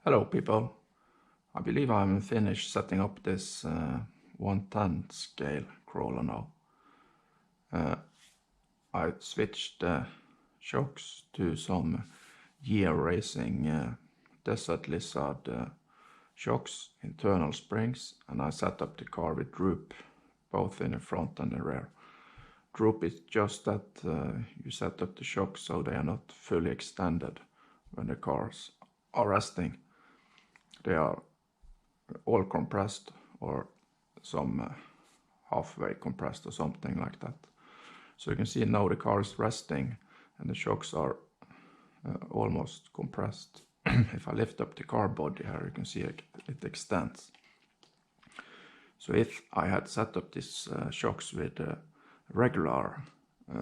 Hello people, I believe I'm finished setting up this 110 scale crawler now. I switched the shocks to some year racing Desert Lizard shocks, internal springs, and I set up the car with droop, both in the front and the rear. Droop is just that you set up the shocks so they are not fully extended when the cars are resting. They are all compressed or some halfway compressed or something like that. So you can see now the car is resting and the shocks are almost compressed. If I lift up the car body here, you can see it extends. So if I had set up these shocks with regular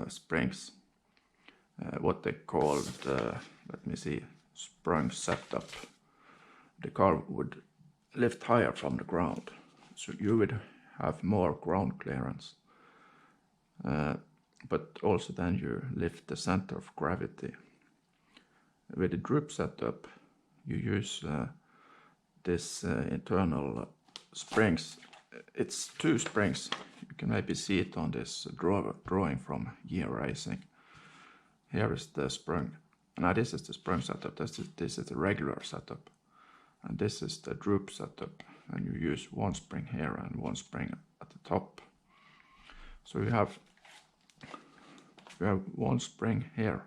springs, what they called, let me see, sprung setup, the car would lift higher from the ground, so you would have more ground clearance, but also then you lift the center of gravity. With the droop setup you use this internal springs. It's two springs. You can maybe see it on this drawing from year racing. Here is the spring. Now this is the spring setup. This is the regular setup. And this is the droop setup, and you use one spring here and one spring at the top. So you have one spring here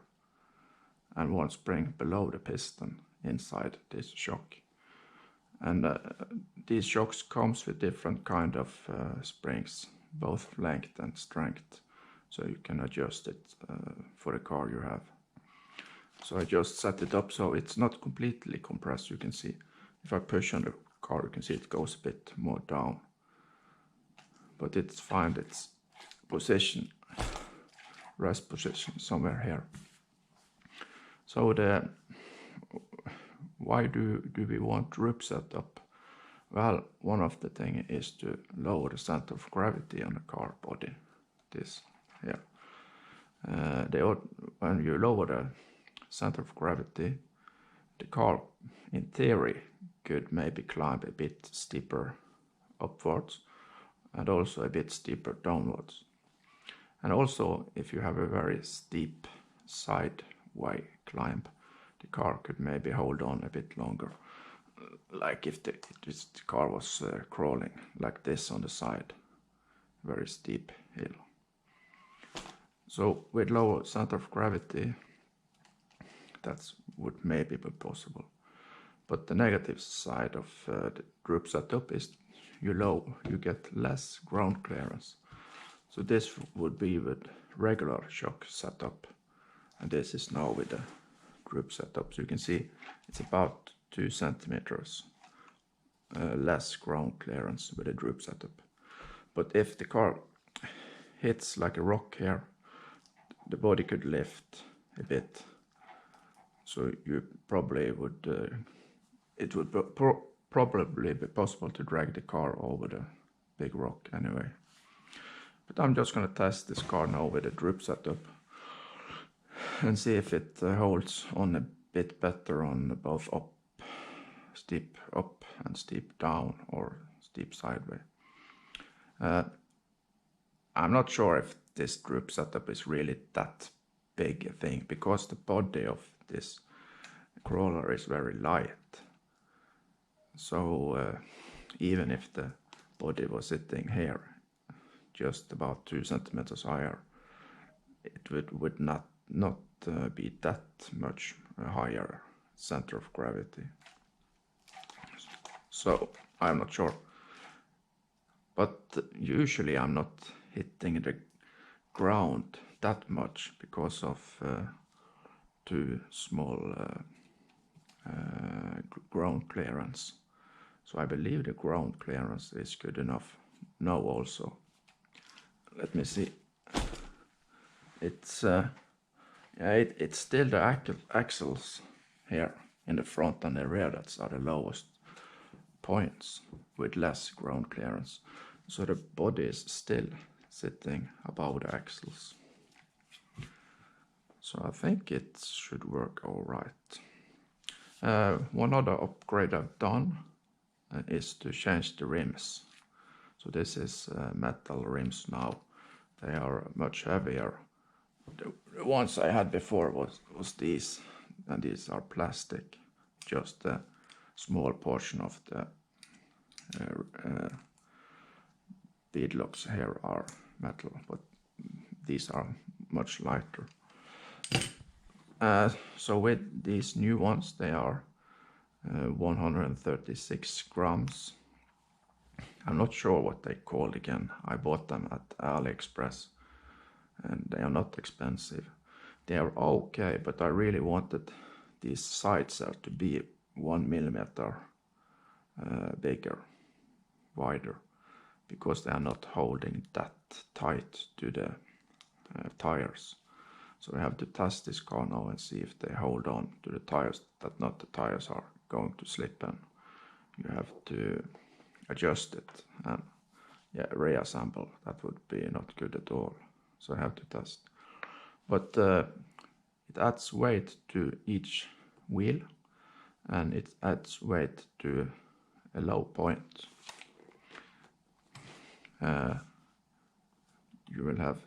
and one spring below the piston inside this shock. And these shocks comes with different kind of springs, both length and strength, so you can adjust it for the car you have. So I just set it up so it's not completely compressed. You can see if I push on the car, you can see it goes a bit more down, but it's find its position, rest position somewhere here. So why do we want droop setup? Well, one of the thing is to lower the center of gravity on the car body. This here, when you lower the center of gravity, the car in theory could maybe climb a bit steeper upwards and also a bit steeper downwards. And also if you have a very steep sideway climb, the car could maybe hold on a bit longer, like if the car was crawling like this on the side, very steep hill. So with lower center of gravity, that would maybe be possible. But the negative side of the droop setup is you get less ground clearance. So this would be with regular shock setup, and this is now with the droop setup. So you can see it's about 2 centimeters less ground clearance with the droop setup. But if the car hits like a rock here, the body could lift a bit. So you probably would, it would probably be possible to drag the car over the big rock anyway. But I'm just going to test this car now with a droop setup and see if it holds on a bit better on both steep up and steep down or steep sideway. I'm not sure if this droop setup is really that big a thing, because the body of this crawler is very light. So even if the body was sitting here just about 2 centimeters higher, it would not be that much higher center of gravity. So I'm not sure, but usually I'm not hitting the ground that much because of too small ground clearance. So I believe the ground clearance is good enough now also. Let me see. It's it's still the axles here in the front and the rear that are the lowest points with less ground clearance. So the body is still sitting above the axles. So I think it should work all right. One other upgrade I've done is to change the rims. So this is metal rims now. They are much heavier. The ones I had before was these, and these are plastic. Just a small portion of the beadlocks here are metal, but these are much lighter. So with these new ones, they are 136 grams. I'm not sure what they called again. I bought them at AliExpress and they are not expensive. They are okay, but I really wanted these sides to be 1 millimeter bigger, wider, because they are not holding that tight to the tires. So we have to test this car now and see if they hold on to the tires, that not the tires are going to slip, and you have to adjust it and reassemble. That would be not good at all. So I have to test. But it adds weight to each wheel, and it adds weight to a low point. You will have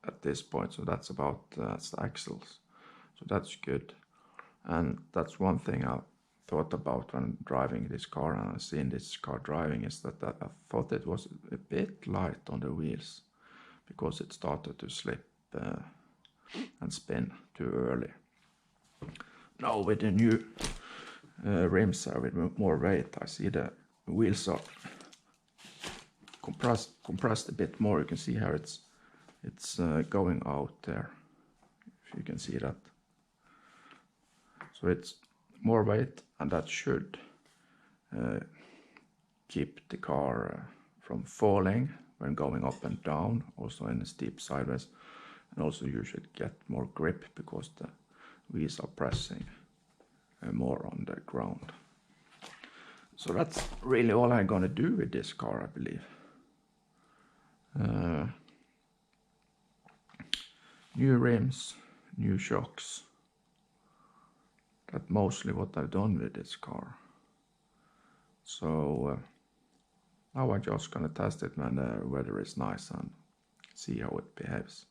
at this point, so that's about that's the axles, so that's good. And that's one thing I thought about when driving this car, and I've seen this car driving, is that I thought it was a bit light on the wheels because it started to slip and spin too early. Now with the new rims with more weight, I see the wheels are compressed a bit more. You can see here it's going out there, if you can see that. So it's more weight, and that should keep the car from falling when going up and down, also in the steep sideways. And also you should get more grip because the wheels are pressing more on the ground. So that's really all I'm gonna do with this car, I believe. New rims, new shocks. That's mostly what I've done with this car. So now I'm just gonna test it when the weather is nice and see how it behaves.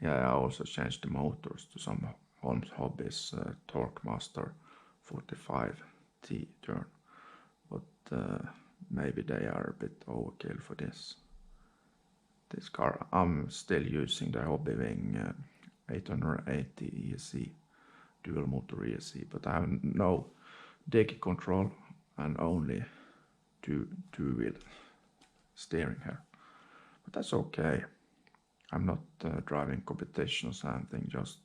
Yeah, I also changed the motors to some Holmes Hobbies Torque Master 45T turn, but maybe they are a bit overkill for this car. I'm still using the Hobbywing 880 ESC, dual motor ESC, but I have no dig control and only two wheel steering here. But that's okay. I'm not driving competitions or anything, just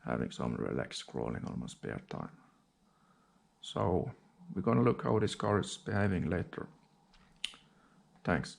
having some relaxed crawling on my spare time. So we're gonna look how this car is behaving later. Thanks.